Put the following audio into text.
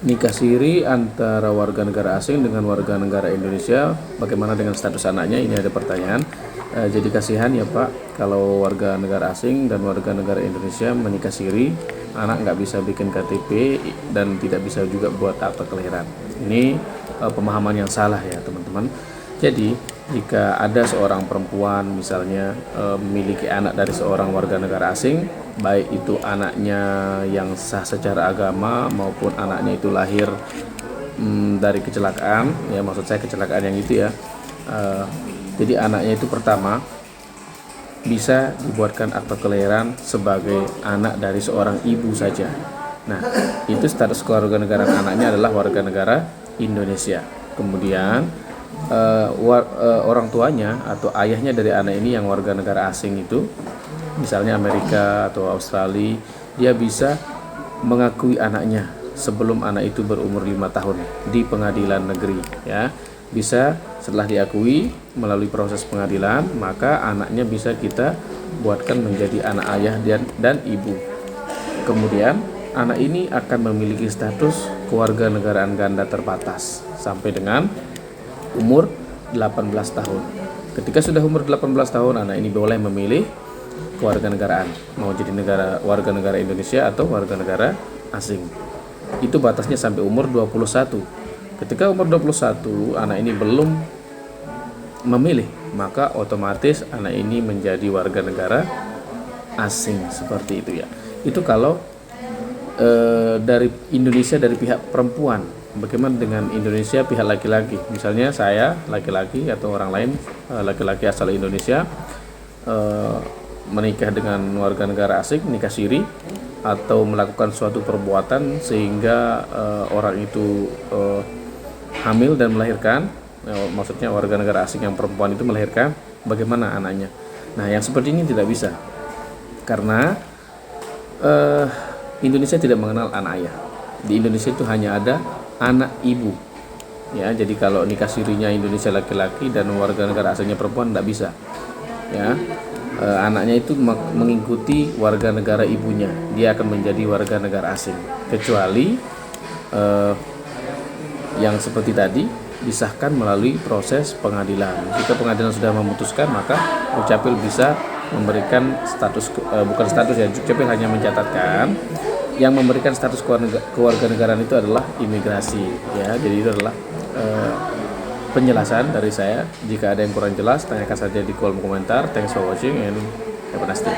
nikah siri antara warga negara asing dengan warga negara Indonesia, bagaimana dengan status anaknya? Ini ada pertanyaan. Jadi kasihan ya Pak, kalau warga negara asing dan warga negara Indonesia menikah siri, anak nggak bisa bikin KTP dan tidak bisa juga buat akta kelahiran. Ini pemahaman yang salah ya teman-teman. Jadi jika ada seorang perempuan misalnya memiliki anak dari seorang warga negara asing, baik itu anaknya yang sah secara agama maupun anaknya itu lahir dari kecelakaan, ya maksud saya kecelakaan yang itu ya. Jadi anaknya itu pertama bisa dibuatkan akta kelahiran sebagai anak dari seorang ibu saja. Nah, itu status kewarganegaraan anaknya adalah warga negara Indonesia. Kemudian orang tuanya atau ayahnya dari anak ini yang warga negara asing itu, misalnya Amerika atau Australia, dia bisa mengakui anaknya sebelum anak itu berumur 5 tahun di pengadilan negeri ya. Bisa setelah diakui melalui proses pengadilan, maka anaknya bisa kita buatkan menjadi anak ayah dan ibu. Kemudian anak ini akan memiliki status kewarganegaraan ganda terbatas sampai dengan umur 18 tahun. Ketika sudah umur 18 tahun, anak ini boleh memilih kewarganegaraan, mau jadi warga negara Indonesia atau warga negara asing. Itu batasnya sampai umur 21. Ketika umur 21 anak ini belum memilih, maka otomatis anak ini menjadi warga negara asing seperti itu ya. Itu kalau dari Indonesia dari pihak perempuan. Bagaimana dengan Indonesia pihak laki-laki? Misalnya saya laki-laki atau orang lain laki-laki asal Indonesia menikah dengan warga negara asing, nikah siri, atau melakukan suatu perbuatan sehingga orang itu hamil dan melahirkan, maksudnya warga negara asing yang perempuan itu melahirkan, bagaimana anaknya? Nah, yang seperti ini tidak bisa, karena Indonesia tidak mengenal anak ayah. Di Indonesia itu hanya ada anak ibu. Ya, jadi kalau nikah sirinya Indonesia laki-laki dan warga negara asingnya perempuan tidak bisa. Ya, anaknya itu mengikuti warga negara ibunya, dia akan menjadi warga negara asing. Kecuali yang seperti tadi disahkan melalui proses pengadilan. Jika pengadilan sudah memutuskan, maka Dukcapil bisa memberikan status bukan status ya, Dukcapil hanya mencatatkan yang memberikan status kewarganegaraan itu adalah imigrasi ya. Jadi itu adalah penjelasan dari saya. Jika ada yang kurang jelas, tanyakan saja di kolom komentar. Thanks for watching and have a nice day.